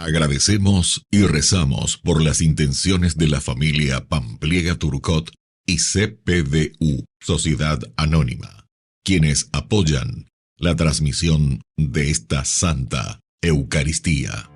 Agradecemos y rezamos por las intenciones de la familia Pampliega Turcot y CPDU, Sociedad Anónima, quienes apoyan la transmisión de esta Santa Eucaristía.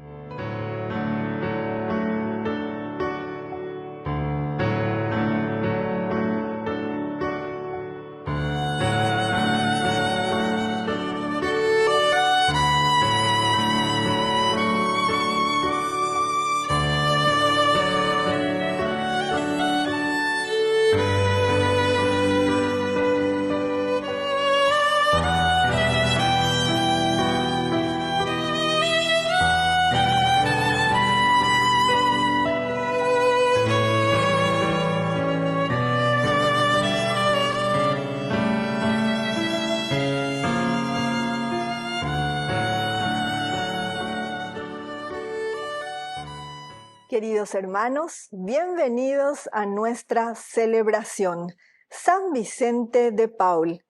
Queridos hermanos, bienvenidos a nuestra celebración, San Vicente de Paul.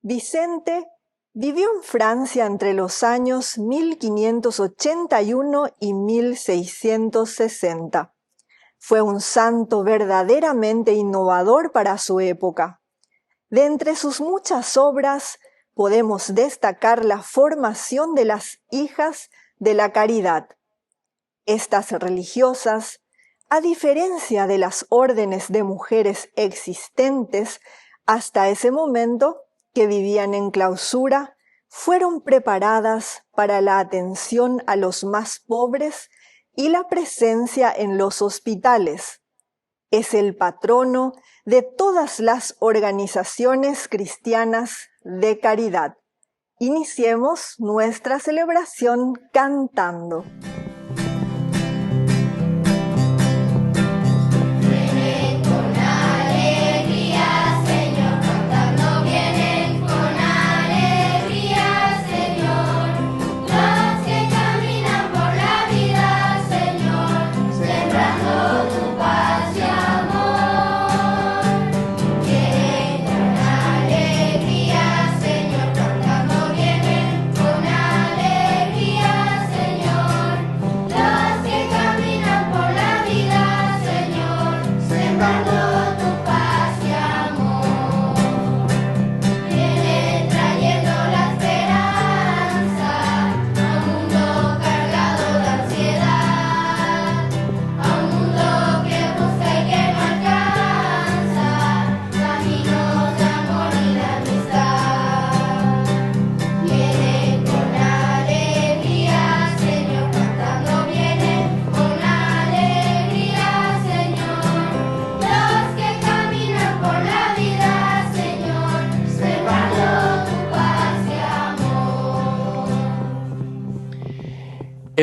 Vicente vivió en Francia entre los años 1581 y 1660. Fue un santo verdaderamente innovador para su época. De entre sus muchas obras podemos destacar la formación de las hijas de la caridad. Estas religiosas, a diferencia de las órdenes de mujeres existentes hasta ese momento, que vivían en clausura, fueron preparadas para la atención a los más pobres y la presencia en los hospitales. Es el patrono de todas las organizaciones cristianas de caridad. Iniciemos nuestra celebración cantando.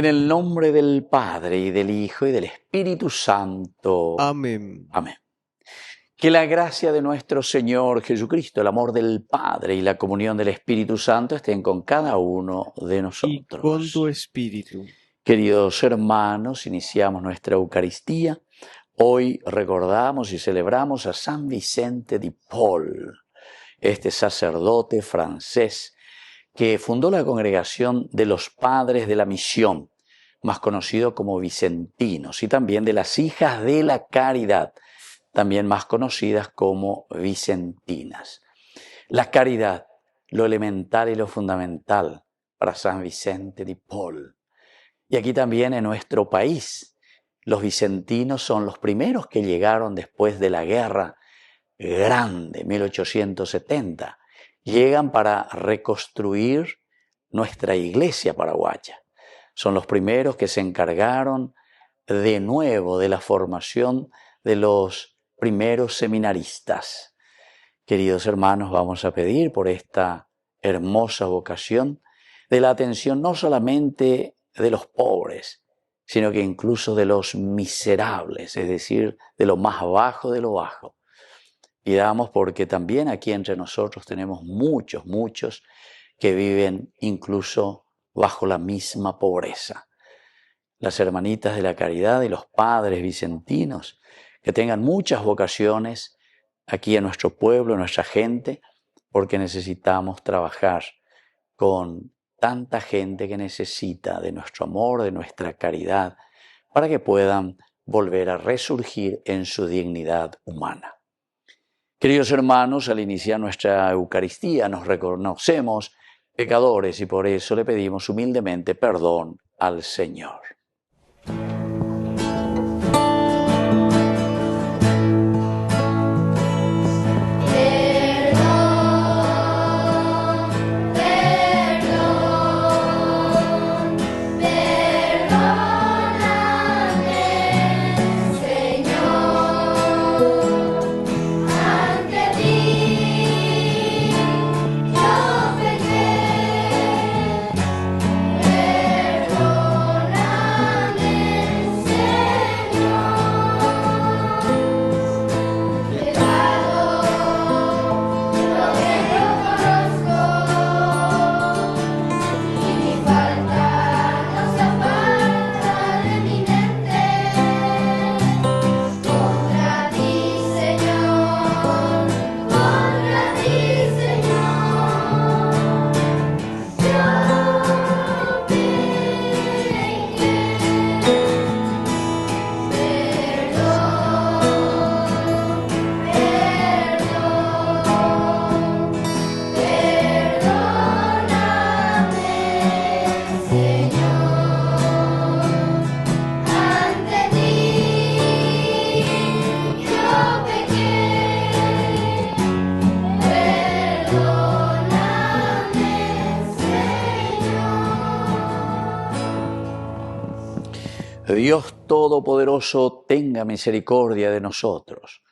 En el nombre del Padre, y del Hijo, y del Espíritu Santo. Amén. Amén. Que la gracia de nuestro Señor Jesucristo, el amor del Padre y la comunión del Espíritu Santo estén con cada uno de nosotros. Y con tu espíritu. Queridos hermanos, iniciamos nuestra Eucaristía. Hoy recordamos y celebramos a San Vicente de Paul, este sacerdote francés que fundó la congregación de los Padres de la Misión, más conocido como vicentinos, y también de las Hijas de la Caridad, también más conocidas como vicentinas. La caridad, lo elemental y lo fundamental para San Vicente de Paul. Y aquí también en nuestro país, los vicentinos son los primeros que llegaron después de la Guerra Grande, 1870. Llegan para reconstruir nuestra iglesia paraguaya. Son los primeros que se encargaron de nuevo de la formación de los primeros seminaristas. Queridos hermanos, vamos a pedir por esta hermosa vocación de la atención no solamente de los pobres, sino que incluso de los miserables, es decir, de lo más bajo de lo bajo. Pidamos porque también aquí entre nosotros tenemos muchos que viven incluso bajo la misma pobreza. Las hermanitas de la caridad y los padres vicentinos, que tengan muchas vocaciones aquí en nuestro pueblo, en nuestra gente, porque necesitamos trabajar con tanta gente que necesita de nuestro amor, de nuestra caridad, para que puedan volver a resurgir en su dignidad humana. Queridos hermanos, al iniciar nuestra Eucaristía nos reconocemos pecadores y por eso le pedimos humildemente perdón al Señor. Dios Todopoderoso tenga misericordia de nosotros,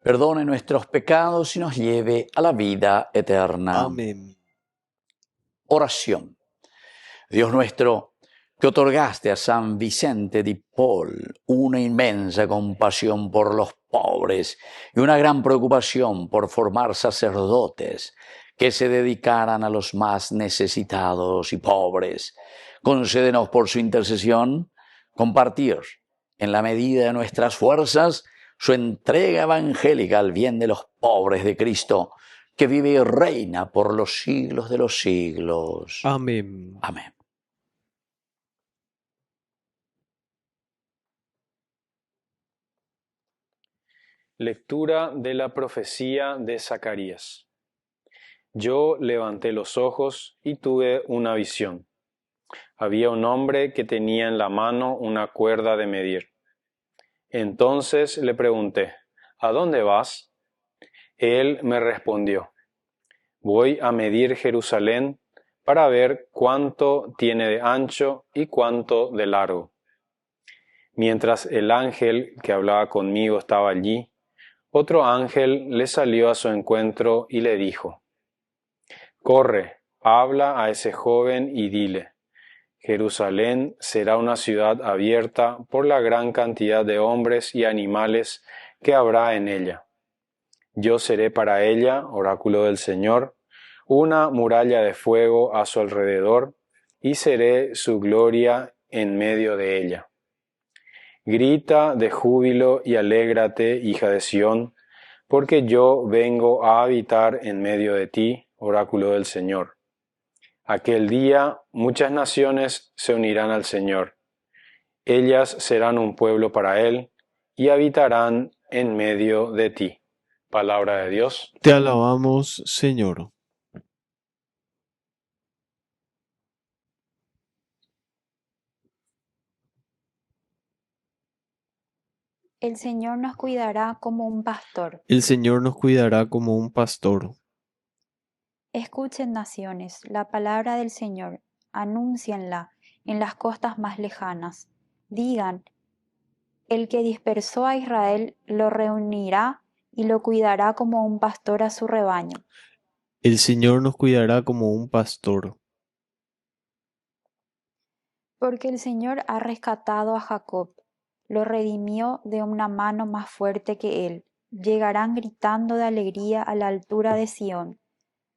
perdone nuestros pecados y nos lleve a la vida eterna. Amén. Oración. Dios nuestro, que otorgaste a San Vicente de Paul una inmensa compasión por los pobres y una gran preocupación por formar sacerdotes que se dedicaran a los más necesitados y pobres, concédenos por su intercesión compartir, en la medida de nuestras fuerzas, su entrega evangélica al bien de los pobres de Cristo, que vive y reina por los siglos de los siglos. Amén. Amén. Lectura de la profecía de Zacarías. Yo levanté los ojos y tuve una visión. Había un hombre que tenía en la mano una cuerda de medir. Entonces le pregunté, ¿a dónde vas? Él me respondió, voy a medir Jerusalén para ver cuánto tiene de ancho y cuánto de largo. Mientras el ángel que hablaba conmigo estaba allí, otro ángel le salió a su encuentro y le dijo, corre, habla a ese joven y dile, Jerusalén será una ciudad abierta por la gran cantidad de hombres y animales que habrá en ella. Yo seré para ella, oráculo del Señor, una muralla de fuego a su alrededor, y seré su gloria en medio de ella. Grita de júbilo y alégrate, hija de Sión, porque yo vengo a habitar en medio de ti, oráculo del Señor. Aquel día muchas naciones se unirán al Señor. Ellas serán un pueblo para Él y habitarán en medio de ti. Palabra de Dios. Te alabamos, Señor. El Señor nos cuidará como un pastor. El Señor nos cuidará como un pastor. Escuchen, naciones, la palabra del Señor, anúncienla en las costas más lejanas. Digan, el que dispersó a Israel lo reunirá y lo cuidará como un pastor a su rebaño. El Señor nos cuidará como un pastor. Porque el Señor ha rescatado a Jacob, lo redimió de una mano más fuerte que él. Llegarán gritando de alegría a la altura de Sión.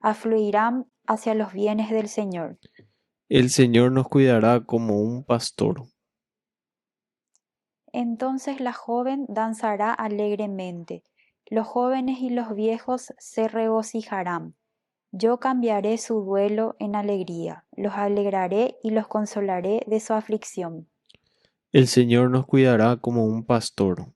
Afluirán hacia los bienes del Señor. El Señor nos cuidará como un pastor. Entonces la joven danzará alegremente, los jóvenes y los viejos se regocijarán. Yo cambiaré su duelo en alegría, los alegraré y los consolaré de su aflicción. El Señor nos cuidará como un pastor.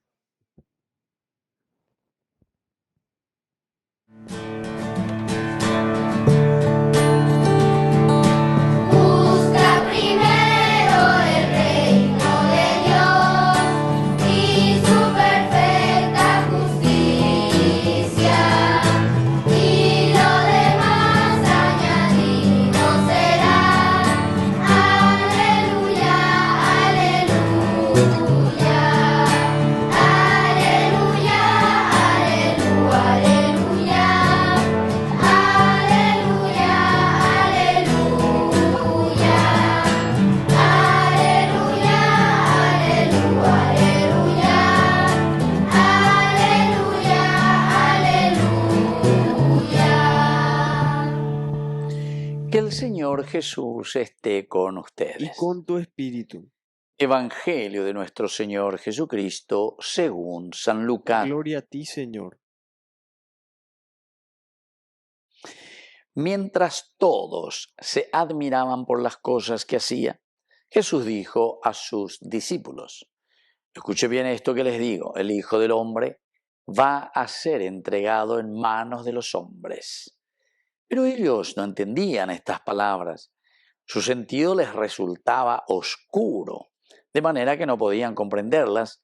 Busca primero el reino de Dios y su perfecta justicia, y lo demás añadido será. Aleluya, aleluya, aleluya, aleluya, aleluya, aleluya, aleluya, aleluya. Que el Señor Jesús esté con Y ustedes. con tu espíritu. Evangelio de nuestro Señor Jesucristo según San Lucas. Gloria a ti, Señor. Mientras todos se admiraban por las cosas que hacía, Jesús dijo a sus discípulos: escuche bien esto que les digo, el Hijo del Hombre va a ser entregado en manos de los hombres. Pero ellos no entendían estas palabras. Su sentido les resultaba oscuro, de manera que no podían comprenderlas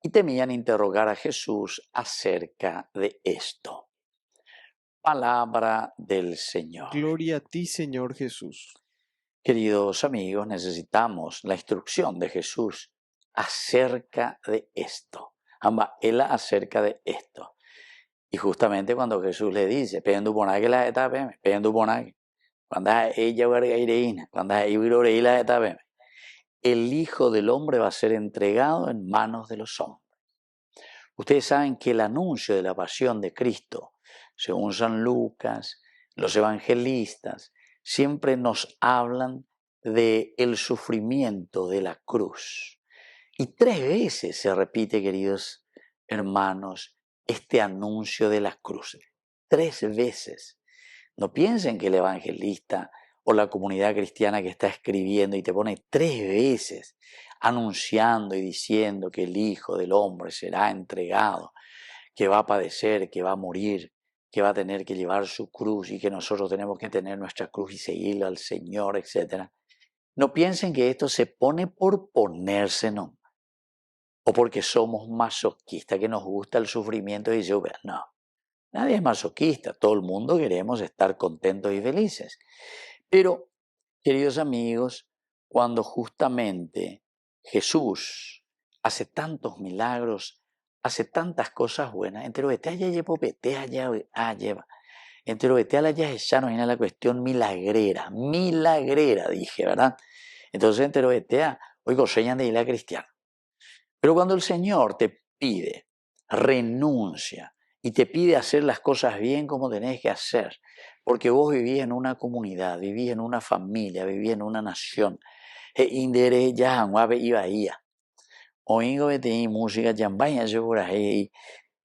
y temían interrogar a Jesús acerca de esto. Palabra del Señor. Gloria a ti, Señor Jesús. Queridos amigos, necesitamos la instrucción de Jesús acerca de esto. Él acerca de esto. Y justamente cuando Jesús le dice, cuando el Hijo del Hombre va a ser entregado en manos de los hombres. Ustedes saben que el anuncio de la pasión de Cristo, según San Lucas, los evangelistas, siempre nos hablan del sufrimiento de la cruz. Y 3 veces se repite, queridos hermanos, este anuncio de la cruz. 3 veces. No piensen que el evangelista o la comunidad cristiana que está escribiendo y te pone 3 veces anunciando y diciendo que el Hijo del Hombre será entregado, que va a padecer, que va a morir, que va a tener que llevar su cruz y que nosotros tenemos que tener nuestra cruz y seguirle al Señor, etc. No piensen que esto se pone por ponerse, no. O porque somos masoquistas, que nos gusta el sufrimiento y yo, no. Nadie es masoquista, todo el mundo queremos estar contentos y felices. Pero, queridos amigos, cuando justamente Jesús hace tantos milagros, hace tantas cosas buenas, entero vete allá lleva. Entero vete allá ya no viene la cuestión milagrera, dije, ¿verdad? Entonces entero vete a, oigo, señan de isla cristiana. Pero cuando el Señor te pide, renuncia y te pide hacer las cosas bien como tenés que hacer, porque vos vivís en una comunidad, vivís en una familia, vivís en una nación, indere ya hanguabe y bahía. Oingo vete música yambaya segura y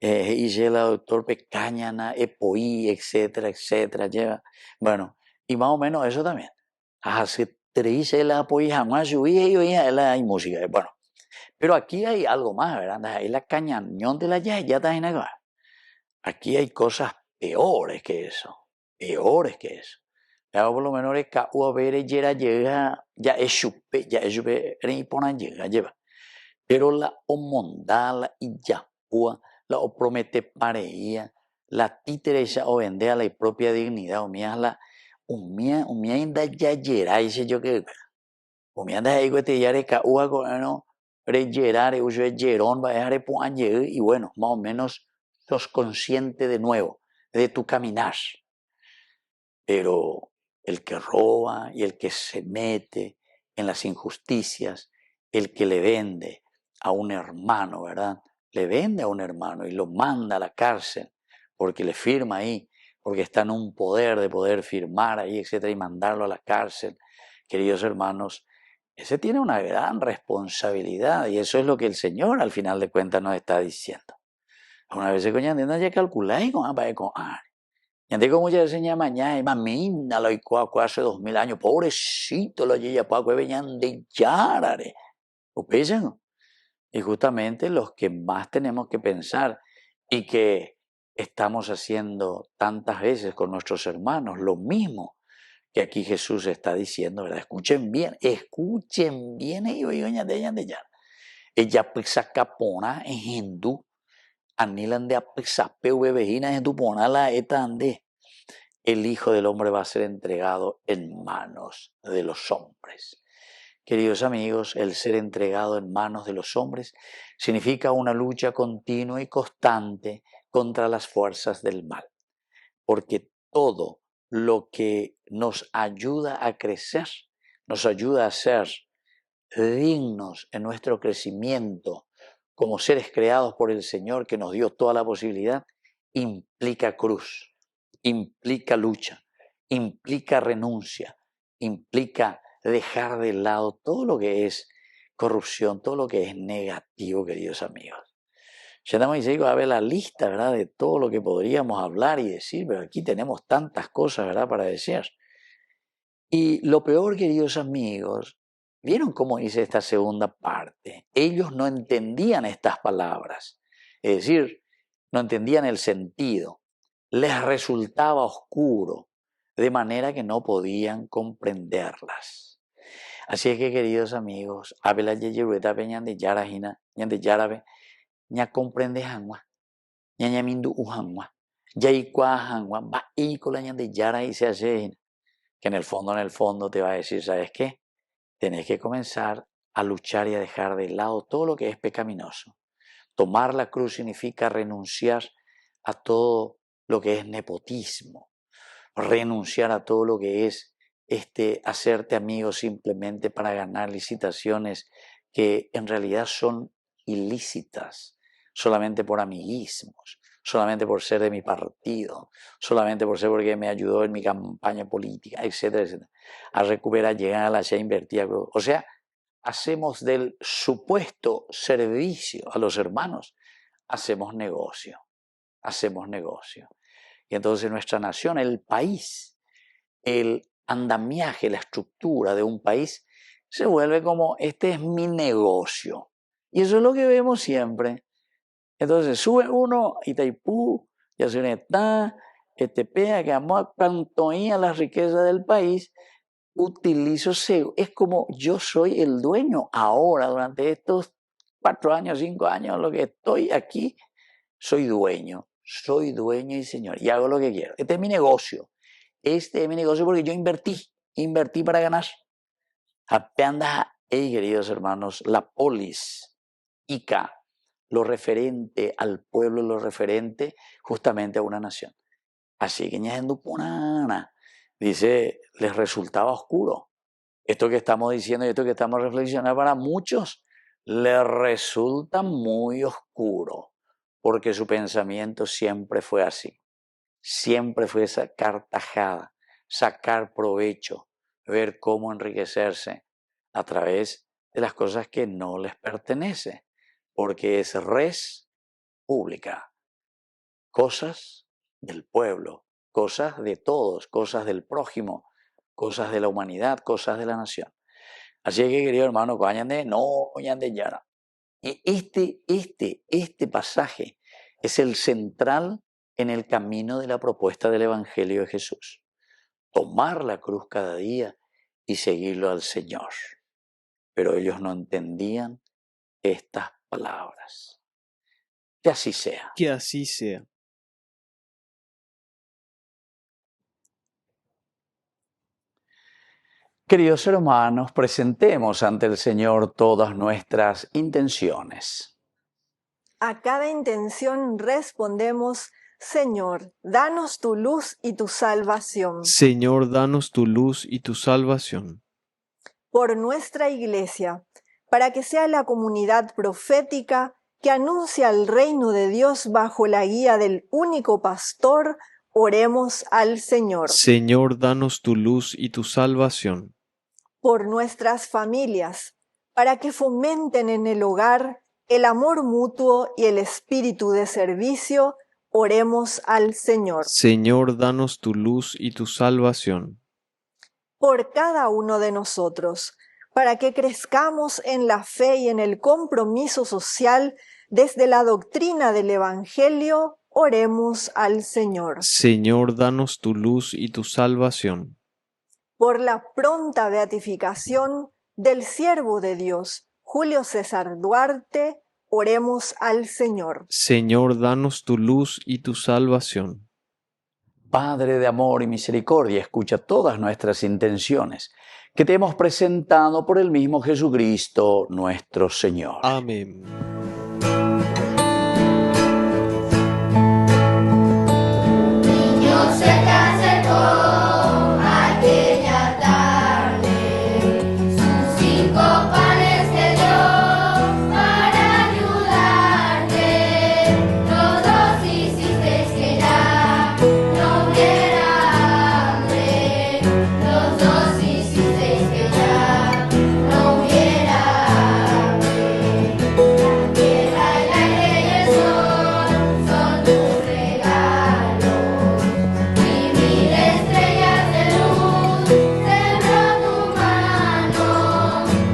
la doctor pecañana, epoí, etcétera, etcétera, lleva. Bueno, y más o menos eso también. Hace 3 la apoyi jamás subí y hay música. Bueno, pero aquí hay algo más, ¿verdad? Hay la cañañón de la ya está en acá. Aquí hay cosas peores que eso. Ya por lo menos es que llega, ya es chupe, lleva. Pero la omondá, la iyapúa, la opromete pareía, la títeresa o vende a la propia dignidad, umía inda ya yera, dice yo que, umía anda ahí que te yare ka ua no, reyerare, uso yerón, va a dejar y bueno, más o menos sos consciente de nuevo de tu caminar. Pero el que roba y el que se mete en las injusticias, el que le vende a un hermano, ¿verdad? Le vende a un hermano y lo manda a la cárcel porque le firma ahí, porque está en un poder de poder firmar ahí, etcétera, y mandarlo a la cárcel. Queridos hermanos, ese tiene una gran responsabilidad y eso es lo que el Señor al final de cuentas nos está diciendo. Una vez se coñan, ya calculáis con Yande como ya enseña mañana, y mamina lo icua hace 2000 años, pobrecito lo ya paco venían de yarare. ¿No? Y justamente los que más tenemos que pensar y que estamos haciendo tantas veces con nuestros hermanos, lo mismo que aquí Jesús está diciendo, ¿verdad? Escuchen bien, y oigan de ya. Ella pisa capona en hindú, anilan de apisa peuvejina en tu pona la eta ande. El Hijo del Hombre va a ser entregado en manos de los hombres. Queridos amigos, el ser entregado en manos de los hombres significa una lucha continua y constante contra las fuerzas del mal, porque todo lo que nos ayuda a crecer, nos ayuda a ser dignos en nuestro crecimiento como seres creados por el Señor que nos dio toda la posibilidad, implica cruz, implica lucha, implica renuncia, implica dejar de lado todo lo que es corrupción, todo lo que es negativo, queridos amigos. Ya estamos diciendo, a ver la lista, ¿verdad?, de todo lo que podríamos hablar y decir, pero aquí tenemos tantas cosas, ¿verdad?, para decir. Y lo peor, queridos amigos, ¿vieron cómo dice esta segunda parte? Ellos no entendían estas palabras, es decir, no entendían el sentido, les resultaba oscuro, de manera que no podían comprenderlas. Así es que, queridos amigos, abela yeyerueta peñan de yarajina, ñan de yarabe, ña comprende hangua, ña mindu uhangua, yaikua hangua, va y con la ñan de yara y se hace, que en el fondo te va a decir, ¿sabes qué? Tenés que comenzar a luchar y a dejar de lado todo lo que es pecaminoso. Tomar la cruz significa renunciar a todo lo que es nepotismo, renunciar a todo lo que es hacerte amigo simplemente para ganar licitaciones que en realidad son ilícitas, solamente por amiguismos, solamente por ser de mi partido, solamente por ser porque me ayudó en mi campaña política, etcétera, etcétera. A recuperar, llegar a la ya invertida. O sea, hacemos del supuesto servicio a los hermanos, hacemos negocio. Y entonces nuestra nación, el país, el andamiaje, la estructura de un país se vuelve como, este es mi negocio. Y eso es lo que vemos siempre. Entonces sube uno, Itaipú, Yacyretá, Etepea, que vamos a cantonear las riquezas del país, utilizo SEO. Es como yo soy el dueño ahora, durante estos 4 años, 5 años, lo que estoy aquí, soy dueño y señor, y hago lo que quiero. Este es mi negocio porque yo invertí para ganar. Apenas, queridos hermanos, la polis, ICA, lo referente al pueblo, lo referente justamente a una nación. Así que dice, les resultaba oscuro. Esto que estamos diciendo y esto que estamos reflexionando para muchos les resulta muy oscuro, porque su pensamiento siempre fue así. Siempre fue sacar tajada, sacar provecho, ver cómo enriquecerse a través de las cosas que no les pertenecen, porque es res pública, cosas del pueblo, cosas de todos, cosas del prójimo, cosas de la humanidad, cosas de la nación. Así que, querido hermano, vayan de Yara. Y este pasaje es el central en el camino de la propuesta del Evangelio de Jesús. Tomar la cruz cada día y seguirlo al Señor. Pero ellos no entendían estas palabras. Que así sea. Que así sea. Queridos hermanos, presentemos ante el Señor todas nuestras intenciones. A cada intención respondemos, Señor, danos tu luz y tu salvación. Señor, danos tu luz y tu salvación. Por nuestra Iglesia, para que sea la comunidad profética que anuncia el reino de Dios bajo la guía del único pastor, oremos al Señor. Señor, danos tu luz y tu salvación. Por nuestras familias, para que fomenten en el hogar el amor mutuo y el espíritu de servicio, Oremos al Señor. Señor, danos tu luz y tu salvación. Por cada uno de nosotros, para que crezcamos en la fe y en el compromiso social desde la doctrina del Evangelio, oremos al Señor. Señor, danos tu luz y tu salvación. Por la pronta beatificación del siervo de Dios, Julio César Duarte, oremos al Señor. Señor, danos tu luz y tu salvación. Padre de amor y misericordia, escucha todas nuestras intenciones que te hemos presentado por el mismo Jesucristo nuestro Señor. Amén. Niño se te acercó aquella tarde, sus 5 panes te dio para ayudarte. Todos hicisteis que ya no hubiera hambre. Los dos hicisteis que ya no hubiera hambre. La tierra, el aire y el sol son tus regalos. Y 1000 estrellas de luz sembró tu mano.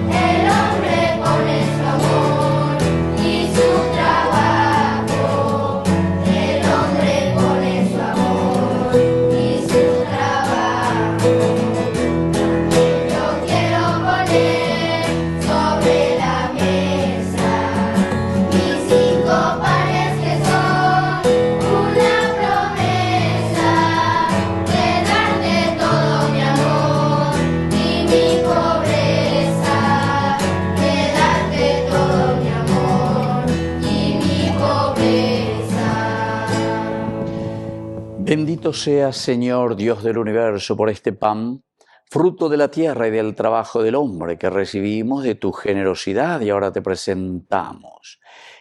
El hombre pone su amor y su trabajo. El hombre pone su amor y su trabajo. Yo quiero poner sobre la mesa mis 5 panes que son una promesa de darte todo mi amor y mi pobreza, de darte todo mi amor y mi pobreza. Bendito seas, Señor Dios del universo, por este pan, fruto de la tierra y del trabajo del hombre que recibimos de tu generosidad y ahora te presentamos.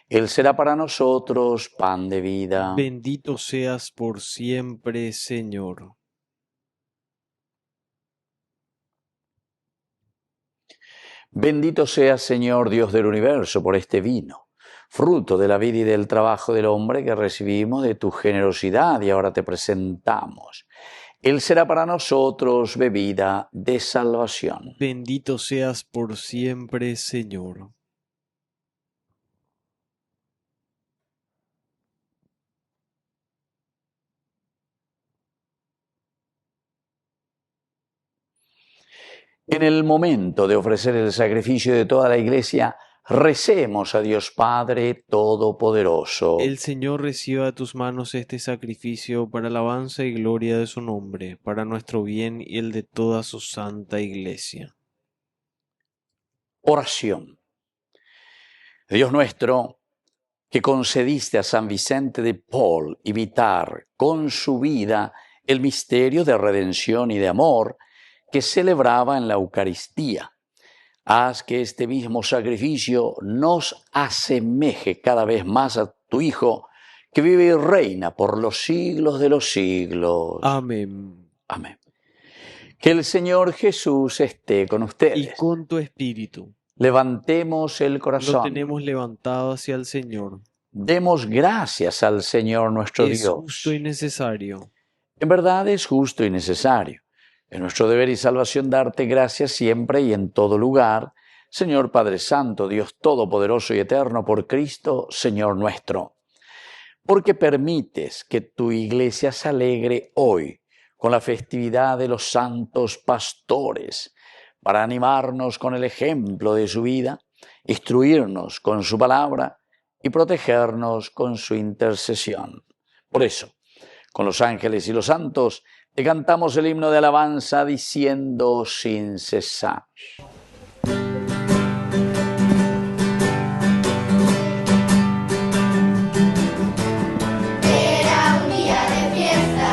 Él será para nosotros pan de vida. Bendito seas por siempre, Señor. Bendito seas, Señor Dios del universo, por este vino, fruto de la vida y del trabajo del hombre que recibimos de tu generosidad y ahora te presentamos. Él será para nosotros bebida de salvación. Bendito seas por siempre, Señor. En el momento de ofrecer el sacrificio de toda la Iglesia, recemos a Dios Padre Todopoderoso. El Señor reciba de tus manos este sacrificio para alabanza y gloria de su nombre, para nuestro bien y el de toda su santa Iglesia. Oración. Dios nuestro, que concediste a San Vicente de Paul imitar con su vida el misterio de redención y de amor que celebraba en la Eucaristía. Haz que este mismo sacrificio nos asemeje cada vez más a tu Hijo, que vive y reina por los siglos de los siglos. Amén. Amén. Que el Señor Jesús esté con Y ustedes. con tu espíritu, Levantemos el lo corazón. tenemos levantado hacia el Señor. Demos gracias al Señor nuestro Es Dios. justo y necesario. En verdad es justo y necesario. Es nuestro deber y salvación darte gracias siempre y en todo lugar, Señor Padre Santo, Dios Todopoderoso y Eterno, por Cristo, Señor nuestro. Porque permites que tu Iglesia se alegre hoy con la festividad de los santos pastores, para animarnos con el ejemplo de su vida, instruirnos con su palabra y protegernos con su intercesión. Por eso, con los ángeles y los santos, te cantamos el himno de alabanza diciendo sin cesar. Era un día de fiesta,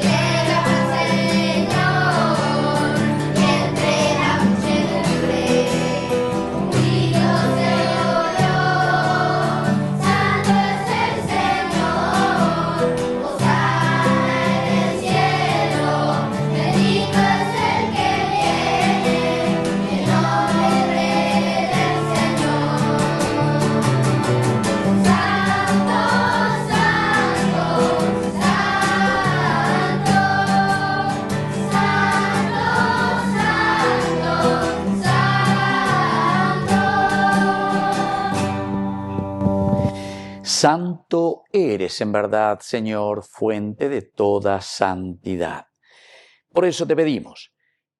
llegaba el Señor, y entre la muchedumbre un grito se oyó: Santo es el Señor, hosana en el cielo, bendito es el que viene Santo eres en verdad, Señor, fuente de toda santidad. Por eso te pedimos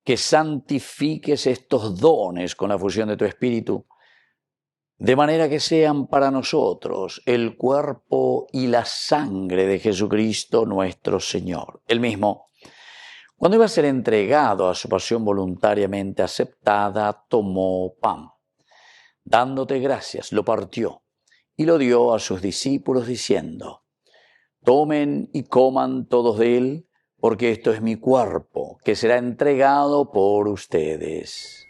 que santifiques estos dones con la fusión de tu Espíritu, de manera que sean para nosotros el cuerpo y la sangre de Jesucristo nuestro Señor. Él mismo, cuando iba a ser entregado a su pasión voluntariamente aceptada, tomó pan. Dándote gracias, lo partió y lo dio a sus discípulos diciendo: tomen y coman todos de él, porque esto es mi cuerpo, que será entregado por ustedes.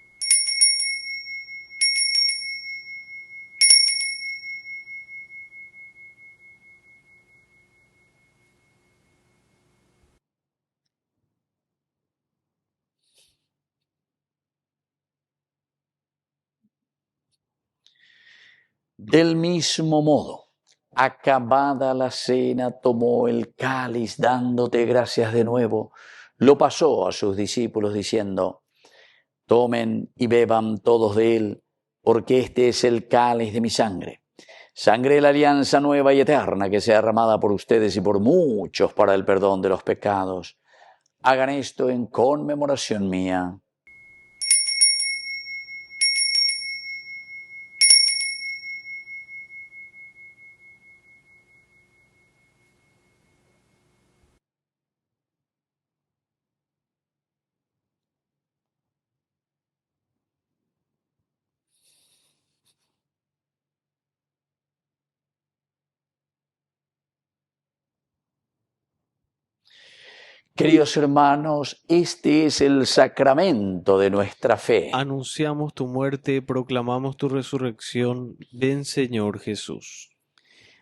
Del mismo modo, acabada la cena, tomó el cáliz, dándote gracias de nuevo, lo pasó a sus discípulos diciendo: tomen y beban todos de él, porque este es el cáliz de mi sangre, sangre de la alianza nueva y eterna, que sea derramada por ustedes y por muchos para el perdón de los pecados. Hagan esto en conmemoración mía. Queridos hermanos, este es el sacramento de nuestra fe. Anunciamos tu muerte, proclamamos tu resurrección. Ven, Señor Jesús.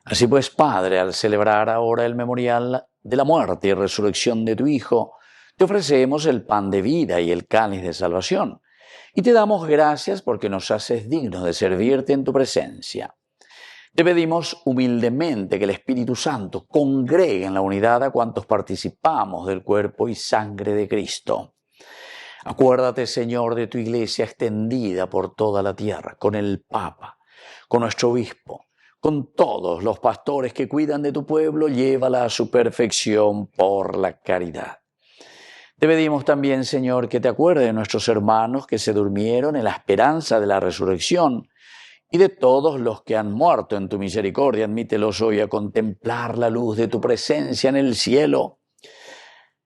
Así pues, Padre, al celebrar ahora el memorial de la muerte y resurrección de tu Hijo, te ofrecemos el pan de vida y el cáliz de salvación, y te damos gracias porque nos haces dignos de servirte en tu presencia. Te pedimos humildemente que el Espíritu Santo congregue en la unidad a cuantos participamos del cuerpo y sangre de Cristo. Acuérdate, Señor, de tu Iglesia extendida por toda la tierra, con el Papa, con nuestro Obispo, con todos los pastores que cuidan de tu pueblo, llévala a su perfección por la caridad. Te pedimos también, Señor, que te acuerdes de nuestros hermanos que se durmieron en la esperanza de la resurrección, y de todos los que han muerto en tu misericordia. Admítelos hoy a contemplar la luz de tu presencia en el cielo.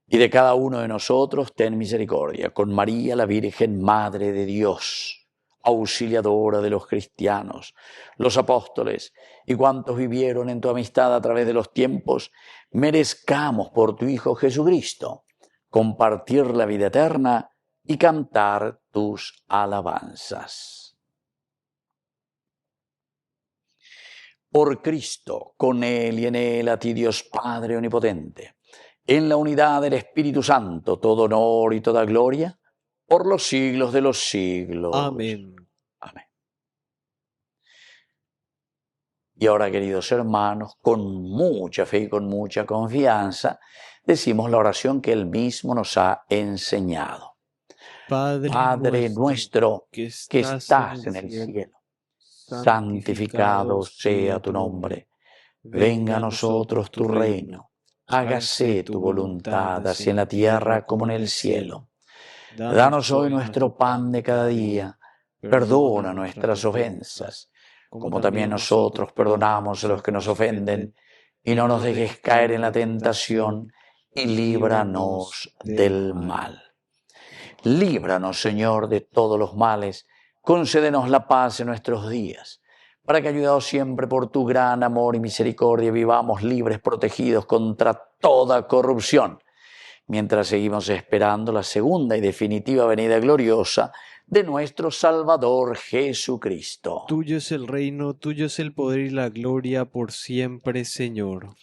Y de cada uno de nosotros ten misericordia, con María, la Virgen Madre de Dios, auxiliadora de los cristianos, los apóstoles y cuantos vivieron en tu amistad a través de los tiempos, merezcamos por tu Hijo Jesucristo compartir la vida eterna y cantar tus alabanzas. Por Cristo, con Él y en Él, a ti Dios Padre Omnipotente, en la unidad del Espíritu Santo, todo honor y toda gloria, por los siglos de los siglos. Amén. Amén. Y ahora, queridos hermanos, con mucha fe y con mucha confianza, decimos la oración que Él mismo nos ha enseñado. Padre nuestro que estás en el cielo, santificado sea tu nombre. Venga a nosotros tu reino. Hágase tu voluntad, así en la tierra como en el cielo. Danos hoy nuestro pan de cada día. Perdona nuestras ofensas, como también nosotros perdonamos a los que nos ofenden. Y no nos dejes caer en la tentación, y líbranos del mal. Líbranos, Señor, de todos los males. Concédenos la paz en nuestros días, para que, ayudados siempre por tu gran amor y misericordia, vivamos libres, protegidos contra toda corrupción, mientras seguimos esperando la segunda y definitiva venida gloriosa de nuestro Salvador Jesucristo. Tuyo es el reino, tuyo es el poder y la gloria por siempre, Señor.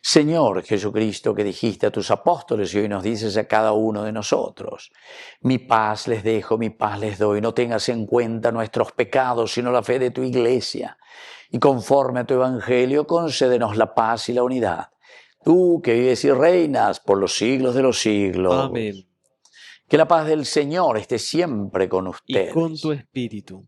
Señor Jesucristo, que dijiste a tus apóstoles y hoy nos dices a cada uno de nosotros: mi paz les dejo, mi paz les doy. No tengas en cuenta nuestros pecados, sino la fe de tu Iglesia. Y conforme a tu Evangelio, concédenos la paz y la unidad. Tú que vives y reinas por los siglos de los siglos. Amén. Que la paz del Señor esté siempre con ustedes. Y con tu espíritu.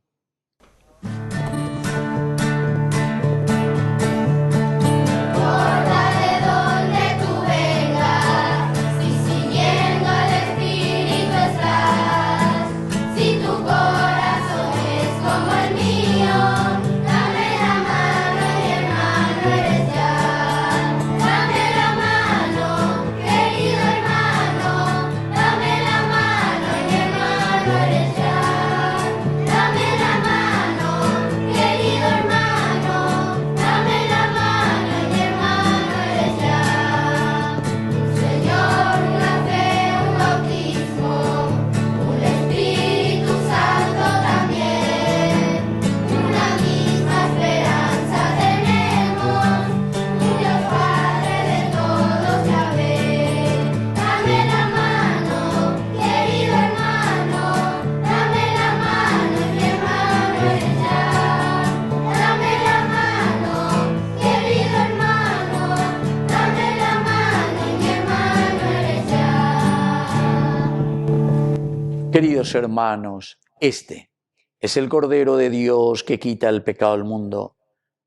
Queridos hermanos, este es el Cordero de Dios que quita el pecado del mundo.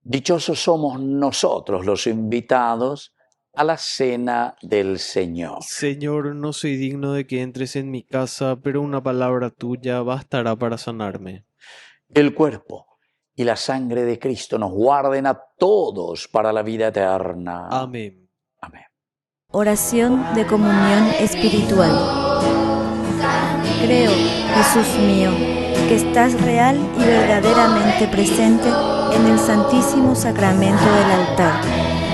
Dichosos somos nosotros los invitados a la cena del Señor. Señor, no soy digno de que entres en mi casa, pero una palabra tuya bastará para sanarme. El cuerpo y la sangre de Cristo nos guarden a todos para la vida eterna. Amén. Amén. Oración de comunión espiritual. Creo, Jesús mío, que estás real y verdaderamente presente en el Santísimo Sacramento del altar.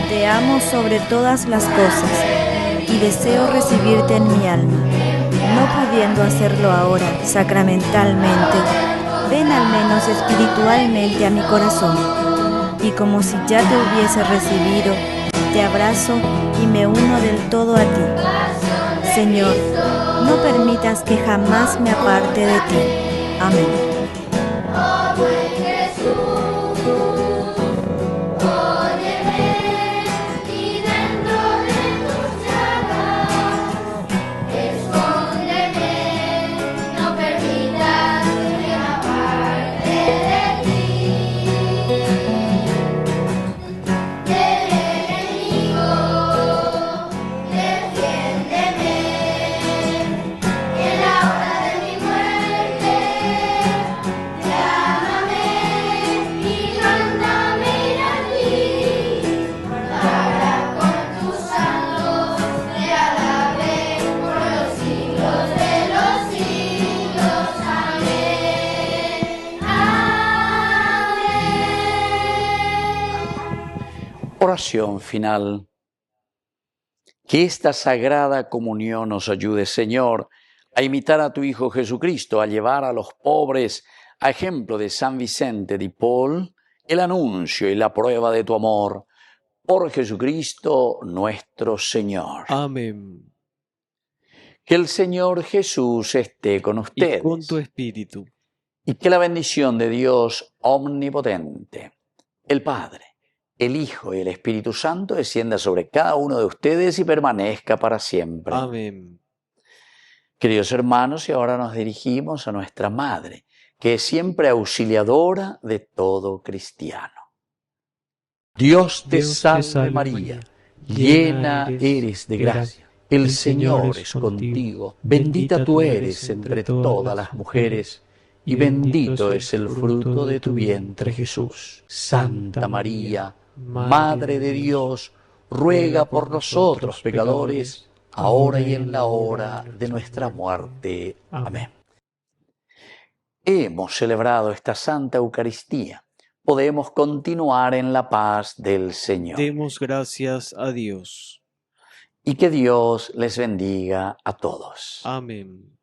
Te amo sobre todas las cosas y deseo recibirte en mi alma. No pudiendo hacerlo ahora sacramentalmente, ven al menos espiritualmente a mi corazón. Y como si ya te hubiese recibido, te abrazo y me uno del todo a ti. Señor, no permitas que jamás me aparte de ti. Amén. Oración final. Que esta sagrada comunión nos ayude, Señor, a imitar a tu Hijo Jesucristo, a llevar a los pobres, a ejemplo de San Vicente de Paul, el anuncio y la prueba de tu amor. Por Jesucristo nuestro Señor. Amén. Que el Señor Jesús esté con ustedes. Y con tu espíritu. Y que la bendición de Dios omnipotente, el Padre, el Hijo y el Espíritu Santo descienda sobre cada uno de ustedes y permanezca para siempre. Amén. Queridos hermanos, y ahora nos dirigimos a nuestra Madre, que es siempre auxiliadora de todo cristiano. Dios te salve María, llena eres de gracia. El Señor es contigo, bendita tú eres entre todas las mujeres, y bendito es el fruto de tu vientre Jesús. Santa María, Madre de Dios, ruega por nosotros pecadores, ahora y en la hora de nuestra muerte. Amén. Hemos celebrado esta Santa Eucaristía. Podemos continuar en la paz del Señor. Demos gracias a Dios. Y que Dios les bendiga a todos. Amén.